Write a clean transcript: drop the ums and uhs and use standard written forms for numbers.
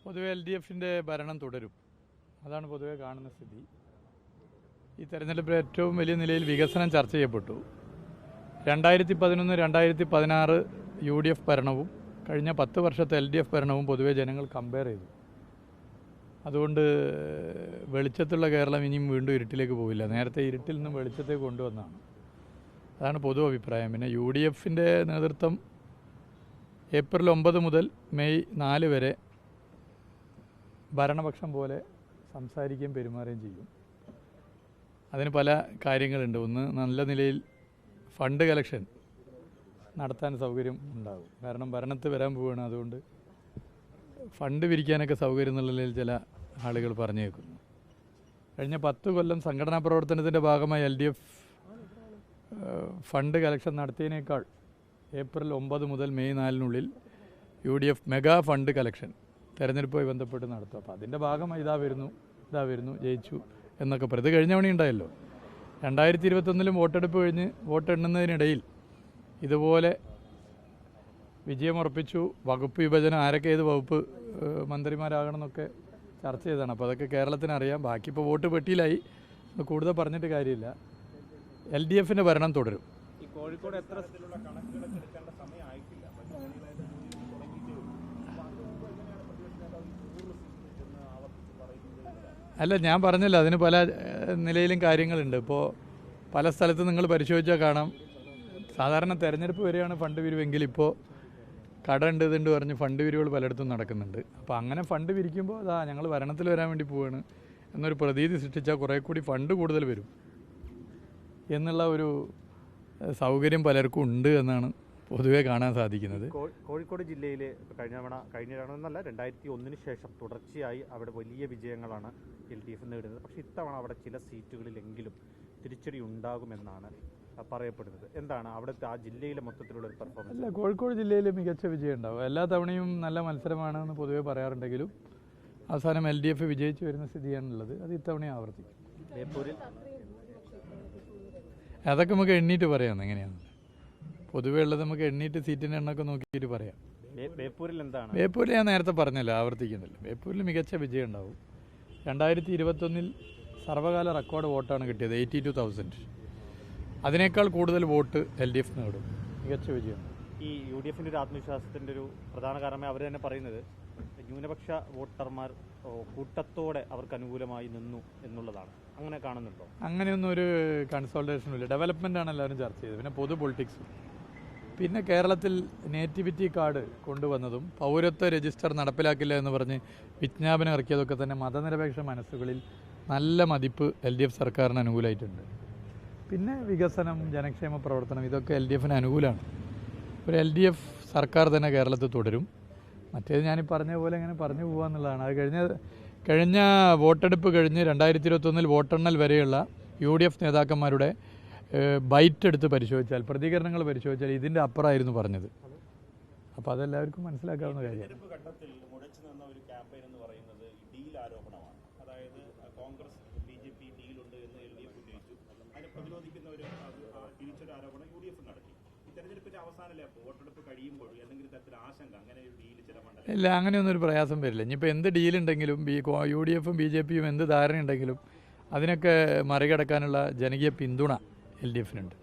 പൊതുവെ LDFിൻ്റെ ഭരണം തുടരും. അതാണ് പൊതുവെ കാണുന്ന സ്ഥിതി. ഈ തെരഞ്ഞെടുപ്പിൽ ഏറ്റവും വലിയ നിലയിൽ വികസനം ചർച്ച ചെയ്യപ്പെട്ടു. 2011-2016 UDF ഭരണവും കഴിഞ്ഞ 10 വർഷത്തെ LDF ഭരണവും പൊതുവെ ജനങ്ങൾ കമ്പയർ ചെയ്തു. അതുകൊണ്ട് വെളിച്ചത്തുള്ള കേരളം ഇനിയും വീണ്ടും ഇരുട്ടിലേക്ക് പോവില്ല. നേരത്തെ ഇരുട്ടിൽ നിന്നും വെളിച്ചത്തേക്ക് കൊണ്ടുവന്നതാണ്. അതാണ് പൊതു അഭിപ്രായം. പിന്നെ UDFിൻ്റെ നേതൃത്വം ഏപ്രിൽ 9 മുതൽ മെയ് 4 വരെ ഭരണപക്ഷം പോലെ സംസാരിക്കുകയും പെരുമാറുകയും ചെയ്യും. അതിന് പല കാര്യങ്ങളുണ്ട്. ഒന്ന്, നല്ല നിലയിൽ ഫണ്ട് കളക്ഷൻ നടത്താൻ സൗകര്യം ഉണ്ടാകും. കാരണം ഭരണത്തിൽ വരാൻ പോവുകയാണ്. അതുകൊണ്ട് ഫണ്ട് പിരിക്കാനൊക്കെ സൗകര്യം എന്നുള്ള നിലയിൽ ചില ആളുകൾ പറഞ്ഞു കേൾക്കുന്നു. കഴിഞ്ഞ 10 കൊല്ലം സംഘടനാ പ്രവർത്തനത്തിൻ്റെ ഭാഗമായി LDF ഫണ്ട് കളക്ഷൻ നടത്തിയതിനേക്കാൾ ഏപ്രിൽ 9 മുതൽ May 4 UDF mega fund collection തെരഞ്ഞെടുപ്പുമായി ബന്ധപ്പെട്ട് നടത്തും. അപ്പോൾ അതിൻ്റെ ഭാഗമായി ഇതാ വരുന്നു ജയിച്ചു എന്നൊക്കെ പറയും. ഇത് കഴിഞ്ഞ തവണ ഉണ്ടായല്ലോ. 2021 വോട്ടെടുപ്പ് കഴിഞ്ഞ് വോട്ടെണ്ണുന്നതിനിടയിൽ ഇതുപോലെ വിജയമുറപ്പിച്ചു. വകുപ്പ് വിഭജനം, ആരൊക്കെ ഏത് വകുപ്പ് മന്ത്രിമാരാകണം എന്നൊക്കെ ചർച്ച ചെയ്തതാണ്. അപ്പോൾ അതൊക്കെ കേരളത്തിന് അറിയാം. ബാക്കി ഇപ്പോൾ വോട്ട് പെട്ടിയിലായി, കൂടുതൽ പറഞ്ഞിട്ട് കാര്യമില്ല. LDFിൻ്റെ ഭരണം തുടരും. ഈ കോഴിക്കോട് എത്ര കണക്കുകളൊക്കെ എടുക്കേണ്ട സമയമായിട്ടില്ല. അല്ല, ഞാൻ പറഞ്ഞല്ലോ, അതിന് പല നിലയിലും കാര്യങ്ങളുണ്ട്. ഇപ്പോൾ പല സ്ഥലത്തും നിങ്ങൾ പരിശോധിച്ചാൽ കാണാം, സാധാരണ തെരഞ്ഞെടുപ്പ് വരെയാണ് ഫണ്ട് പിരിവെങ്കിൽ ഇപ്പോൾ കട ഉണ്ട് ഇതുണ്ട് പറഞ്ഞ് ഫണ്ട് പിരിവുകൾ പലയിടത്തും നടക്കുന്നുണ്ട്. അപ്പോൾ അങ്ങനെ ഫണ്ട് പിരിക്കുമ്പോൾ അതാ ഞങ്ങൾ ഭരണത്തിൽ വരാൻ വേണ്ടി പോവുകയാണ് എന്നൊരു പ്രതീതി സൃഷ്ടിച്ചാൽ കുറേ കൂടി ഫണ്ട് കൂടുതൽ വരും എന്നുള്ള ഒരു സൗകര്യം പലർക്കും ഉണ്ട് എന്നാണ് പൊതുവെ കാണാൻ സാധിക്കുന്നത്. കോഴിക്കോട് ജില്ലയിൽ കഴിഞ്ഞ തവണ 2001 ശേഷം തുടർച്ചയായി അവിടെ വലിയ വിജയങ്ങളാണ് LDF നേടുന്നത്. പക്ഷേ ഇത്തവണ അവിടെ ചില സീറ്റുകളിലെങ്കിലും തിരിച്ചടി ഉണ്ടാകുമെന്നാണ് പറയപ്പെടുന്നത്. എന്താണ് അവിടുത്തെ ആ ജില്ലയിലെ മൊത്തത്തിലുള്ള ഒരു പെർഫോമൻസ്? അല്ല, കോഴിക്കോട് ജില്ലയിൽ മികച്ച വിജയം ഉണ്ടാവും. എല്ലാ തവണയും നല്ല മത്സരമാണെന്ന് പൊതുവെ പറയാറുണ്ടെങ്കിലും അവസാനം LDF വിജയിച്ചു വരുന്ന സ്ഥിതിയാണുള്ളത്. അത് ഇത്തവണയും ആവർത്തിക്കും. അതൊക്കെ നമുക്ക് എണ്ണീറ്റ് പറയാം എങ്ങനെയാണ് പൊതുവെ ഉള്ളത്. നമുക്ക് എണ്ണീറ്റ് സീറ്റിൻ്റെ എണ്ണൊക്കെ നോക്കിയിട്ട് പറയാം. ബേപ്പൂരിൽ ഞാൻ നേരത്തെ പറഞ്ഞല്ലോ, ആവർത്തിക്കുന്നില്ല. ബേപ്പൂരിൽ മികച്ച വിജയം ഉണ്ടാവും. 2021 സർവ്വകാല റെക്കോർഡ് വോട്ടാണ് കിട്ടിയത്, 82,000. അതിനേക്കാൾ കൂടുതൽ വോട്ട് LDF നേടും. മികച്ച വിജയം. ഈ UDFിൻ്റെ ഒരു ആത്മവിശ്വാസത്തിൻ്റെ ഒരു പ്രധാന കാരണമായി അവർ തന്നെ പറയുന്നത് ന്യൂനപക്ഷ വോട്ടർമാർ കൂട്ടത്തോടെ അവർക്ക് അനുകൂലമായി നിന്നു എന്നുള്ളതാണ്. അങ്ങനെ കാണുന്നുണ്ടോ? അങ്ങനെയൊന്നും ഒരു കൺസോൾട്ടേഷനും ഇല്ല. ഡെവലപ്മെൻ്റാണ് എല്ലാവരും ചർച്ച ചെയ്തത്. പിന്നെ പൊതു പൊളിറ്റിക്സും, പിന്നെ കേരളത്തിൽ നേറ്റിവിറ്റി കാർഡ് കൊണ്ടുവന്നതും പൗരത്വ രജിസ്റ്റർ നടപ്പിലാക്കില്ല എന്ന് പറഞ്ഞ് വിജ്ഞാപനം ഇറക്കിയതൊക്കെ തന്നെ മതനിരപേക്ഷ മനസ്സുകളിൽ നല്ല മതിപ്പ് LDF സർക്കാരിന് അനുകൂലമായിട്ടുണ്ട്. പിന്നെ വികസനം, ജനക്ഷേമ പ്രവർത്തനം, ഇതൊക്കെ LDFിന് അനുകൂലമാണ്. ഒരു LDF സർക്കാർ തന്നെ കേരളത്തിൽ തുടരും. മറ്റേത് ഞാനീ പറഞ്ഞ പോലെ ഇങ്ങനെ പറഞ്ഞു പോകാമെന്നുള്ളതാണ്. അത് കഴിഞ്ഞ വോട്ടെടുപ്പ് കഴിഞ്ഞ് 2021 വോട്ടെണ്ണൽ വരെയുള്ള UDF നേതാക്കന്മാരുടെ ബൈറ്റ് എടുത്ത് പരിശോധിച്ചാൽ, പ്രതികരണങ്ങൾ പരിശോധിച്ചാൽ ഇതിൻ്റെ അപ്പുറമായിരുന്നു പറഞ്ഞത്. അപ്പോൾ അതെല്ലാവർക്കും മനസ്സിലാക്കാവുന്ന കാര്യമാണ്. ഇല്ല, അങ്ങനെയൊന്നും ഒരു പ്രയാസം വരില്ല. ഇനിയിപ്പോൾ എന്ത് ഡീലുണ്ടെങ്കിലും UDFും BJPയും എന്ത് ധാരണയുണ്ടെങ്കിലും അതിനൊക്കെ മറികടക്കാനുള്ള ജനകീയ പിന്തുണ LDFിനുണ്ട്.